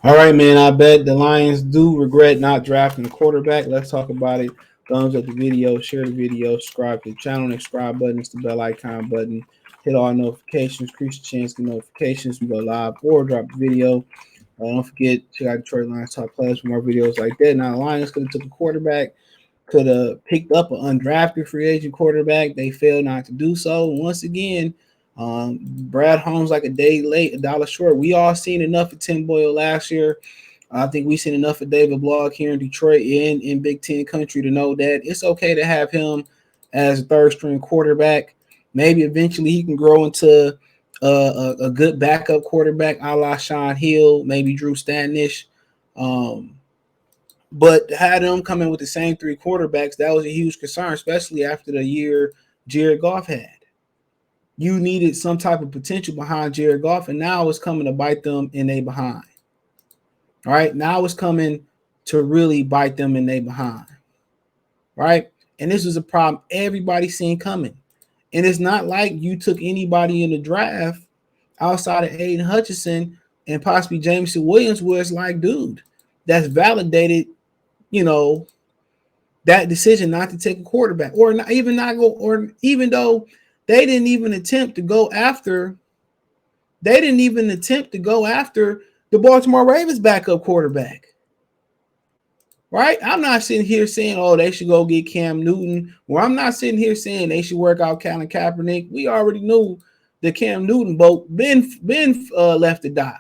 All right, man. I bet the Lions do regret not drafting a quarterback. Let's talk about it. Thumbs up the video, share the video, subscribe to the channel. The subscribe button is the bell icon button. Hit all notifications, increase the chance to get notifications. We go live or drop the video. Don't forget, check out Detroit Lions Top Players for more videos like that. Now, the Lions could have took a quarterback, could have picked up an undrafted free agent quarterback. They failed not to do so. Once again, Brad Holmes like a day late, a dollar short. We all seen enough of Tim Boyle last year. I think we've seen enough of David Block here in Detroit in Big Ten country to know that it's okay to have him as a third string quarterback. Maybe eventually he can grow into a good backup quarterback, a la Sean Hill, maybe Drew Stanish. But had them come in with the same three quarterbacks, that was a huge concern, especially after the year Jared Goff had. You needed some type of potential behind Jared Goff, and now it's coming to bite them in their behind. All right, now it's coming to really bite them in their behind. Right, and this was a problem everybody seen coming. And it's not like you took anybody in the draft outside of Aiden Hutchinson and possibly Jameson Williams, where it's like, dude, that's validated, you know, that decision not to take a quarterback, or not even not go, or even though they didn't even attempt to go after, the Baltimore Ravens backup quarterback. Right? I'm not sitting here saying, oh, they should go get Cam Newton, or I'm not sitting here saying they should work out Colin Kaepernick. We already knew the Cam Newton boat been left to die.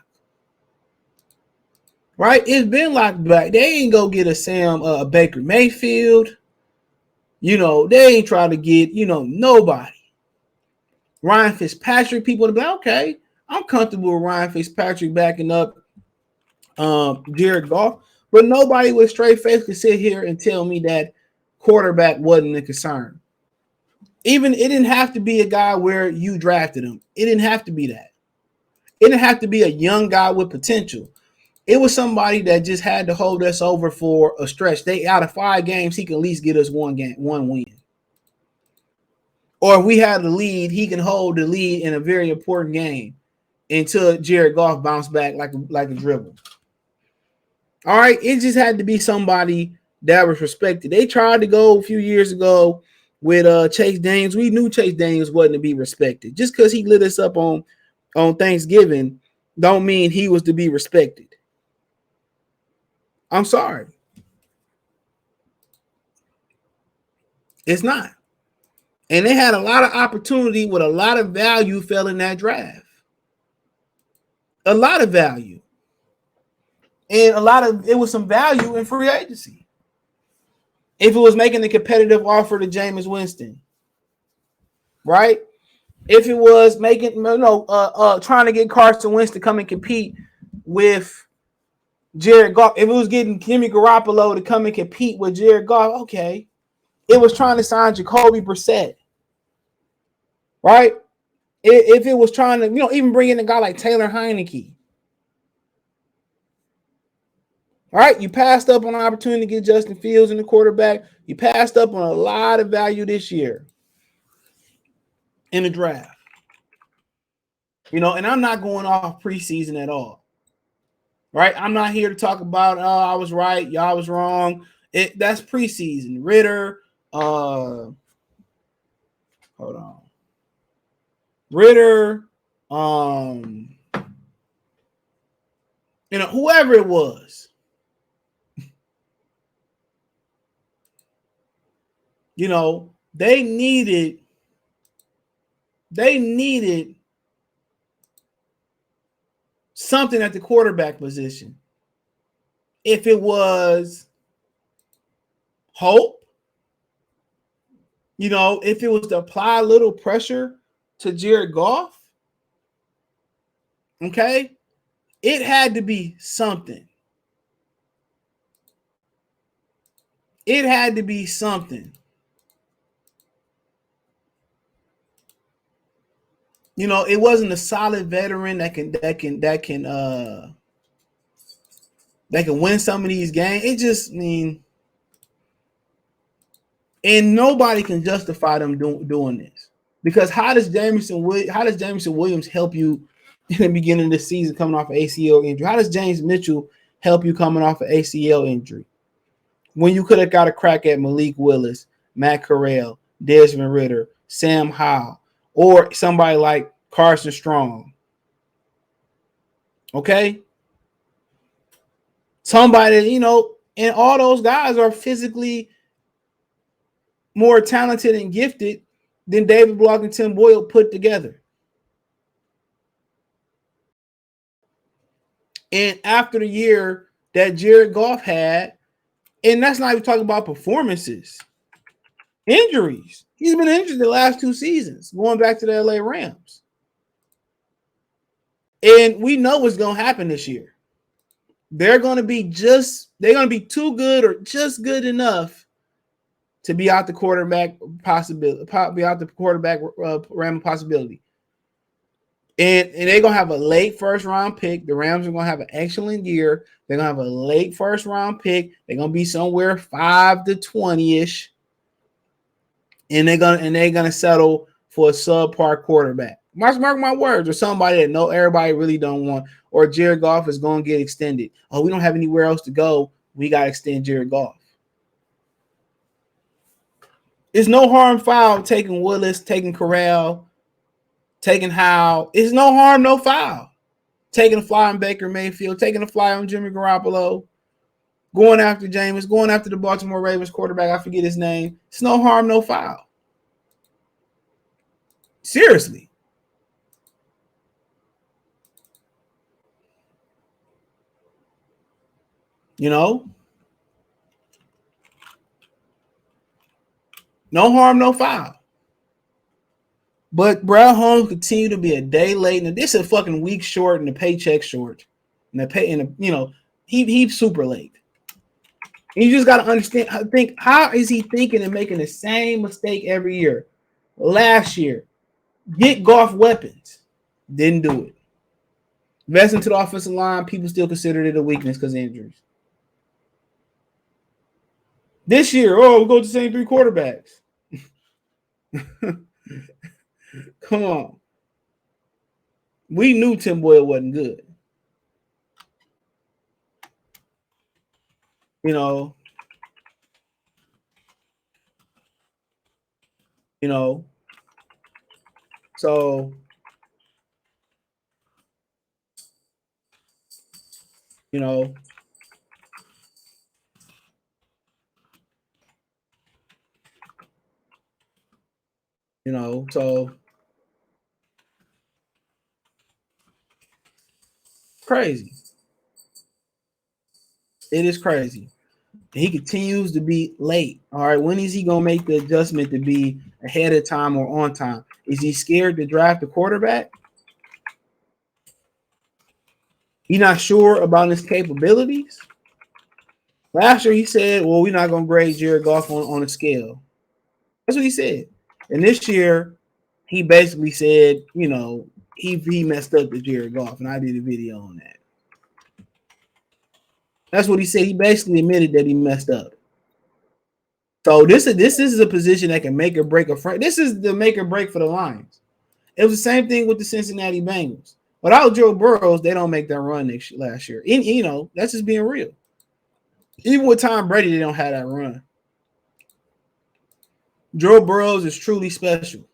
Right? It's been locked back. They ain't go get a Baker Mayfield. You know, they ain't try to get, nobody. Ryan Fitzpatrick, people to be like, okay, I'm comfortable with Ryan Fitzpatrick backing up Jared Goff. But nobody with straight face could sit here and tell me that quarterback wasn't a concern. Even it didn't have to be a guy where you drafted him. It didn't have to be that. It didn't have to be a young guy with potential. It was somebody that just had to hold us over for a stretch. They out of 5 games, he can at least get us one win. Or if we had the lead, he can hold the lead in a very important game until Jared Goff bounced back like a dribble. All right, it just had to be somebody that was respected. They tried to go a few years ago with Chase Daniels. We knew Chase Daniels wasn't to be respected. Just because he lit us up on Thanksgiving don't mean he was to be respected. I'm sorry. It's not. And they had a lot of opportunity with a lot of value fell in that draft. A lot of value. And it was some value in free agency. If it was making a competitive offer to Jameis Winston, right? If it was making, trying to get Carson Wentz to come and compete with Jared Goff, if it was getting Jimmy Garoppolo to come and compete with Jared Goff, okay. It was trying to sign Jacoby Brissett, right? If it was trying to, even bring in a guy like Taylor Heineke. All right, you passed up on an opportunity to get Justin Fields in the quarterback. You passed up on a lot of value this year in the draft. And I'm not going off preseason at all. Right? I'm not here to talk about, I was right, y'all was wrong. That's preseason. Ritter, hold on. Ritter, whoever it was. They needed something at the quarterback position. If it was hope, if it was to apply a little pressure to Jared Goff, okay, it had to be something. It had to be something. It wasn't a solid veteran that can win some of these games. It just and nobody can justify them doing this, because how does Jameson Williams help you in the beginning of the season coming off an ACL injury? How does James Mitchell help you coming off an ACL injury when you could have got a crack at Malik Willis, Matt Corral, Desmond Ritter, Sam Howell, or somebody like Carson Strong? Okay? Somebody, and all those guys are physically more talented and gifted than David Block and Tim Boyle put together. And after the year that Jared Goff had, and that's not even talking about performances, injuries. He's been injured the last 2 seasons, going back to the LA Rams. And we know what's going to happen this year. They're going to be too good or just good enough to be out the quarterback possibility, be out the quarterback Ram possibility. And they're going to have a late first round pick. The Rams are going to have an excellent year. They're going to have a late first round pick. They're going to be somewhere 5 to 20-ish. And they're gonna settle for a subpar quarterback. Mark my words, or somebody that everybody really don't want, or Jared Goff is going to get extended. Oh, we don't have anywhere else to go. We got to extend Jared Goff. There's no harm foul taking Willis, taking Corral, taking Howe. It's no harm, no foul. Taking a fly on Baker Mayfield, taking a fly on Jimmy Garoppolo, going after Jameis, going after the Baltimore Ravens quarterback. I forget his name. It's no harm, no foul. Seriously. No harm, no foul. But Brad Holmes continue to be a day late, and this is a fucking week short, and the paycheck short, and he's super late. And you just got to understand. I think, how is he thinking and making the same mistake every year? Last year, get Goff weapons, didn't do it. Invest into the offensive line, people still considered it a weakness because of injuries. This year, we go to the same 3 quarterbacks. Come on. We knew Tim Boyle wasn't good. So, so crazy. It is crazy. He continues to be late. All right. When is he going to make the adjustment to be ahead of time or on time? Is he scared to draft a quarterback? He's not sure about his capabilities? Last year he said, well, we're not going to grade Jared Goff on a scale. That's what he said. And this year he basically said, he messed up the Jared Goff, and I did a video on that. That's what he said. He basically admitted that he messed up. So this is a position that can make or break a front. This is the make or break for the Lions. It was the same thing with the Cincinnati Bengals. Without Joe Burrows, they don't make that run last year. And, that's just being real. Even with Tom Brady, they don't have that run. Joe Burrows is truly special.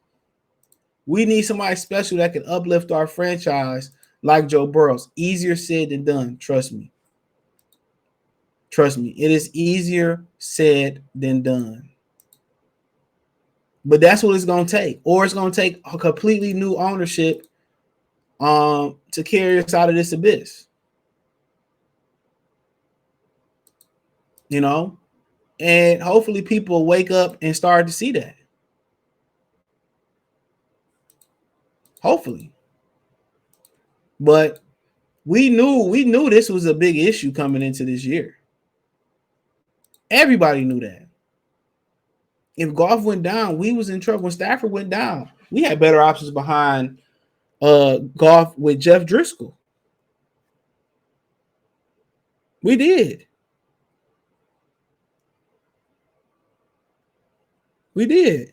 We need somebody special that can uplift our franchise like Joe Burrows. Easier said than done. Trust me. Trust me. It is easier said than done. But that's what it's going to take. Or it's going to take a completely new ownership to carry us out of this abyss. And hopefully people wake up and start to see that. Hopefully. But we knew this was a big issue coming into this year. Everybody knew that. If Goff went down, we was in trouble. When Stafford went down, we had better options behind Goff with Jeff Driscoll. We did. We did.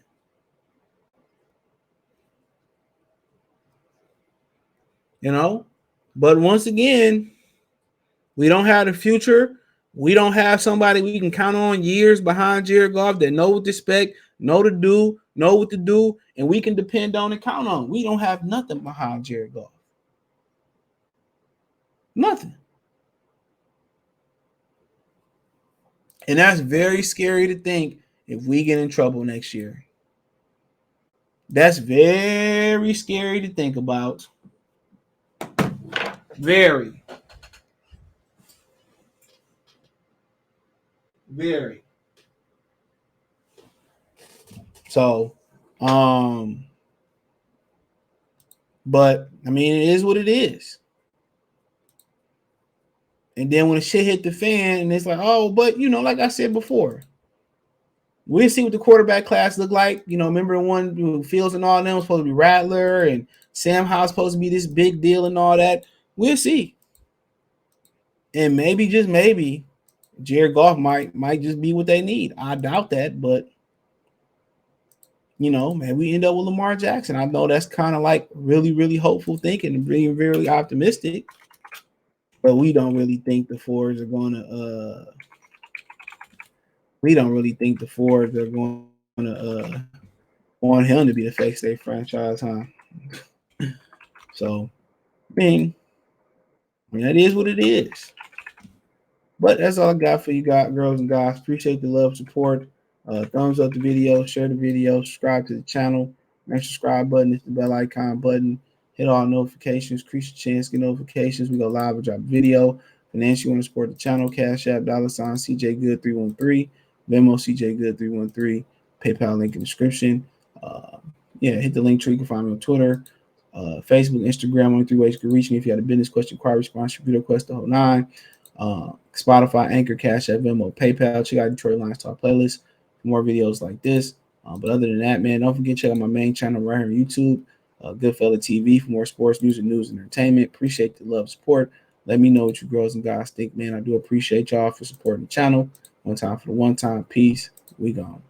you know. But once again, we don't have the future. We don't have somebody we can count on years behind Jared Goff that know what to expect, know what to do, and we can depend on and count on. We don't have nothing behind Jared Goff. Nothing. And that's very scary to think if we get in trouble next year. That's very scary to think about. Very. Very. So, but I mean, it is what it is. And then when the shit hit the fan, and it's like, oh, but like I said before, we'll see what the quarterback class look like. Remember one Fields and all of them was supposed to be Rattler and Sam Howell's supposed to be this big deal and all that. We'll see. And maybe, just maybe, Jared Goff might just be what they need. I doubt that, but maybe we end up with Lamar Jackson. I know that's kind of like really, really hopeful thinking and being very optimistic. But we don't really think the Fords are going to. We don't really think the Fords are going to want him to be the face of their franchise, huh? So, I mean, that is what it is. But that's all I got for you guys, girls and guys. Appreciate the love, support. Thumbs up the video, share the video, subscribe to the channel. That subscribe button is the bell icon button. Hit all notifications, increase your chance, get notifications. We go live and drop video. Financially, you want to support the channel, Cash App, $ CJ Good 313, Venmo CJ Good 313, PayPal link in the description. Hit the link tree. You can find me on Twitter, Facebook, Instagram. Only 3 ways you can reach me if you had a business question, inquiry, sponsor, video request, the whole nine. Spotify, Anchor, Cash App, Venmo, PayPal. Check out Detroit Lions Talk playlist for more videos like this. But other than that, man, don't forget to check out my main channel right here on YouTube, Goodfella TV, for more sports news and entertainment. Appreciate the love, support. Let me know what you girls and guys think, man. I do appreciate y'all for supporting the channel. One time for the one time. Peace. We gone.